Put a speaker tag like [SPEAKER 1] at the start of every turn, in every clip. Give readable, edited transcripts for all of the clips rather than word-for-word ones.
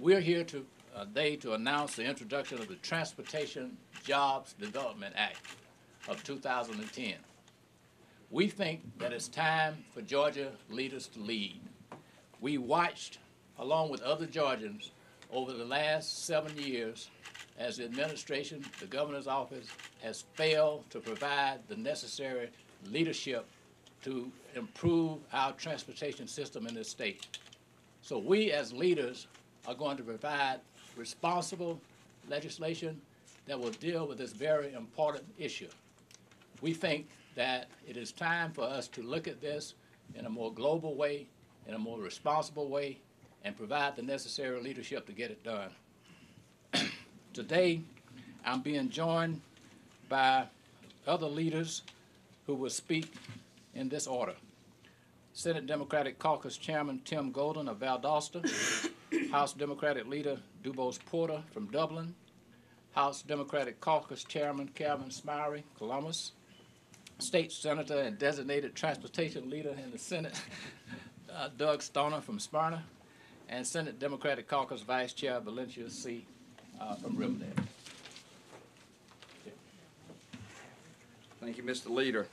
[SPEAKER 1] We're here today to announce the introduction of the Transportation Jobs Development Act of 2010. We think that it's time for Georgia leaders to lead. We watched, along with other Georgians, over the last 7 years as the administration, the governor's office, has failed to provide the necessary leadership to improve our transportation system in this state. So we as leaders are going to provide responsible legislation that will deal with this very important issue. We think that it is time for us to look at this in a more global way, in a more responsible way, and provide the necessary leadership to get it done. Today, I'm being joined by other leaders who will speak in this order. Senate Democratic Caucus Chairman Tim Golden of Valdosta, House Democratic Leader DuBose Porter from Dublin, House Democratic Caucus Chairman Calvin Smyre, Columbus, State Senator and Designated Transportation Leader in the Senate, Doug Stoner from Smyre, and Senate Democratic Caucus Vice Chair Valencia C. From Riverdale.
[SPEAKER 2] Thank you, Mr. Leader.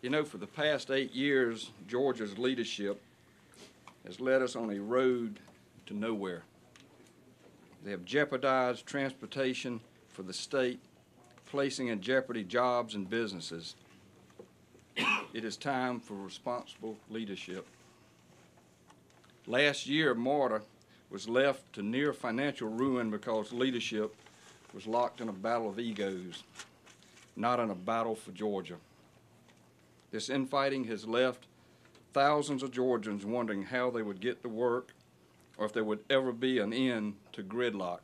[SPEAKER 2] You know, for the past 8 years, Georgia's leadership has led us on a road to nowhere. They have jeopardized transportation for the state, placing in jeopardy jobs and businesses. It is time for responsible leadership. Last year, Smyre was left to near financial ruin because leadership was locked in a battle of egos, not in a battle for Georgia. This infighting has left thousands of Georgians wondering how they would get to work or if there would ever be an end to gridlock.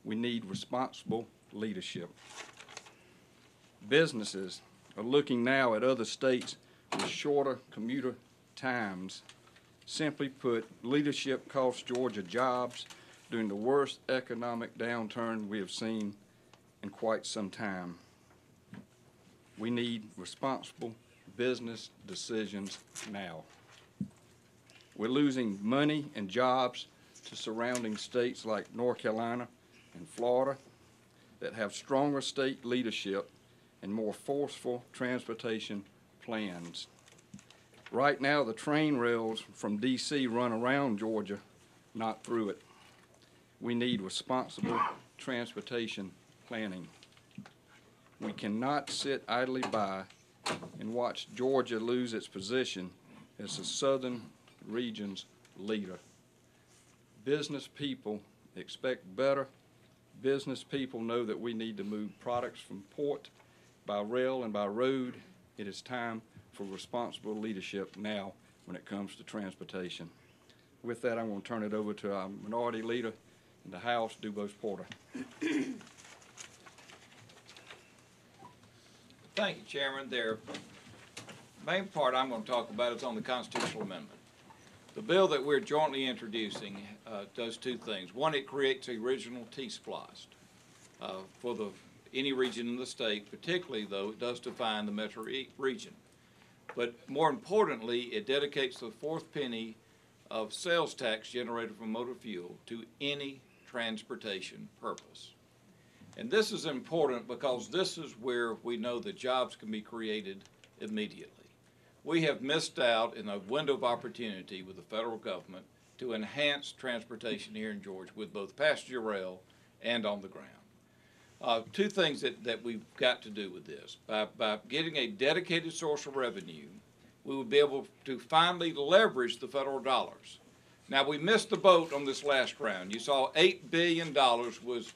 [SPEAKER 2] We need responsible leadership. Businesses are looking now at other states with shorter commuter times. Simply put, leadership cost Georgia jobs during the worst economic downturn we have seen in quite some time. We need responsible business decisions now. We're losing money and jobs to surrounding states like North Carolina and Florida that have stronger state leadership and more forceful transportation plans. Right now, the train rails from D.C. run around Georgia, not through it. We need responsible transportation planning. We cannot sit idly by and watch Georgia lose its position as the southern region's leader. Business people expect better. Business people know that we need to move products from port by rail and by road. It is time for responsible leadership now when it comes to transportation. With that, I'm going to turn it over to our Minority Leader in the House, DuBose Porter.
[SPEAKER 3] Thank you, Chairman. The main part I'm going to talk about is on the constitutional amendment. The bill that we're jointly introducing does two things. One, it creates a regional T-SPLOST for any region in the state, particularly, though, it does define the metro region. But more importantly, it dedicates the fourth penny of sales tax generated from motor fuel to any transportation purpose. And this is important because this is where we know that jobs can be created immediately. We have missed out in a window of opportunity with the federal government to enhance transportation here in Georgia with both passenger rail and on the ground. Two things that we've got to do with this. By getting a dedicated source of revenue, we will be able to finally leverage the federal dollars. Now, we missed the boat on this last round. You saw $8 billion was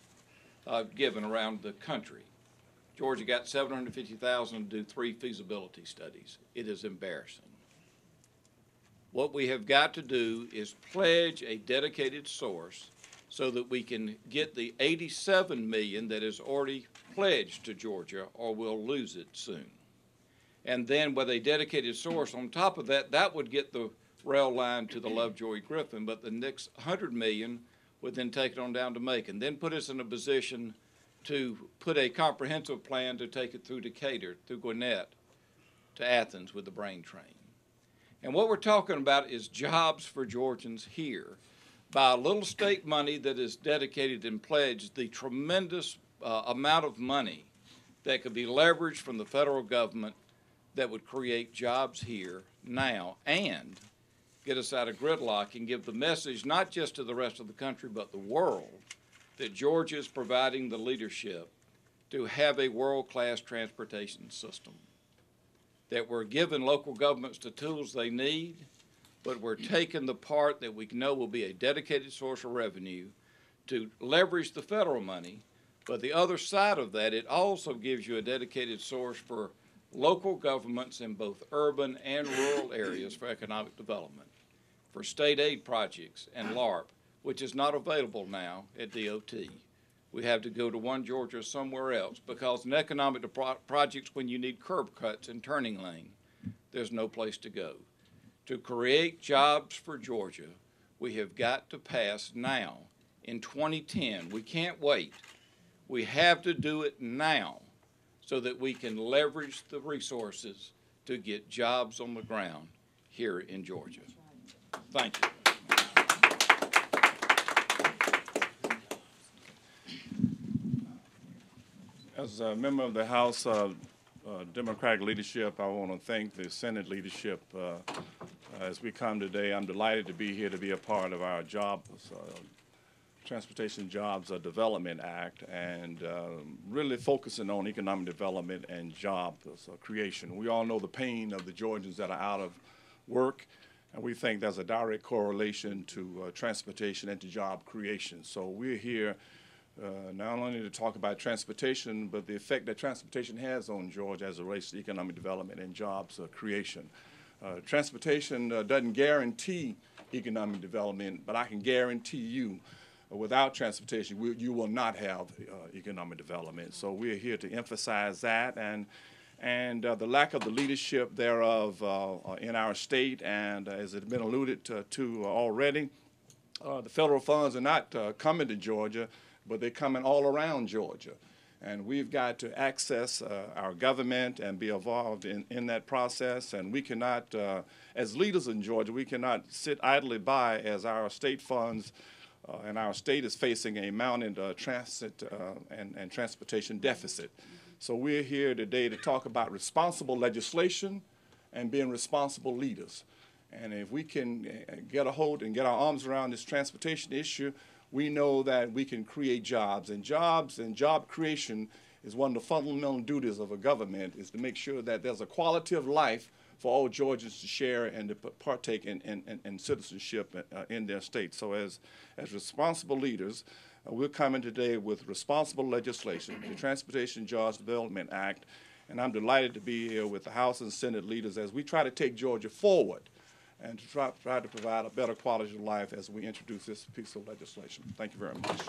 [SPEAKER 3] given around the country. Georgia got $750,000 to do 3 feasibility studies. It is embarrassing. What we have got to do is pledge a dedicated source so that we can get the $87 million that is already pledged to Georgia, or we'll lose it soon. And then with a dedicated source on top of that, that would get the rail line to the Lovejoy-Griffin, but the next $100 million would then take it on down to Macon, then put us in a position to put a comprehensive plan to take it through Decatur, through Gwinnett, to Athens with the brain train. And what we're talking about is jobs for Georgians here by a little state money that is dedicated and pledged, the tremendous amount of money that could be leveraged from the federal government that would create jobs here now and get us out of gridlock and give the message not just to the rest of the country but the world that Georgia is providing the leadership to have a world-class transportation system, that we're giving local governments the tools they need, but we're taking the part that we know will be a dedicated source of revenue to leverage the federal money. But the other side of that, it also gives you a dedicated source for local governments in both urban and rural areas for economic development, for state aid projects and LARP, which is not available now at DOT. We have to go to One Georgia or somewhere else because in economic projects, when you need curb cuts and turning lane, there's no place to go. To create jobs for Georgia, we have got to pass now in 2010. We can't wait. We have to do it now so that we can leverage the resources to get jobs on the ground here in Georgia. Thank you.
[SPEAKER 4] As a member of the House Democratic leadership, I want to thank the Senate leadership as we come today. I'm delighted to be here to be a part of our Transportation Jobs Development Act and really focusing on economic development and job creation. We all know the pain of the Georgians that are out of work, and we think there's a direct correlation to transportation and to job creation. So we're here not only to talk about transportation, but the effect that transportation has on Georgia as it relates to economic development and jobs creation. Transportation doesn't guarantee economic development, but I can guarantee you without transportation, you will not have economic development. So we're here to emphasize that and the lack of the leadership thereof in our state, and as it's been alluded to already, the federal funds are not coming to Georgia, but they're coming all around Georgia. And we've got to access our government and be involved in that process. And we cannot, as leaders in Georgia, we cannot sit idly by as our state funds and our state is facing a mounting transit and transportation deficit. So we're here today to talk about responsible legislation and being responsible leaders. And if we can get a hold and get our arms around this transportation issue, we know that we can create jobs. And job creation is one of the fundamental duties of a government, is to make sure that there's a quality of life for all Georgians to share and to partake in citizenship in their state. So as responsible leaders, we're coming today with responsible legislation, the Transportation Jobs Development Act, and I'm delighted to be here with the House and Senate leaders as we try to take Georgia forward and to try to provide a better quality of life as we introduce this piece of legislation. Thank you very much.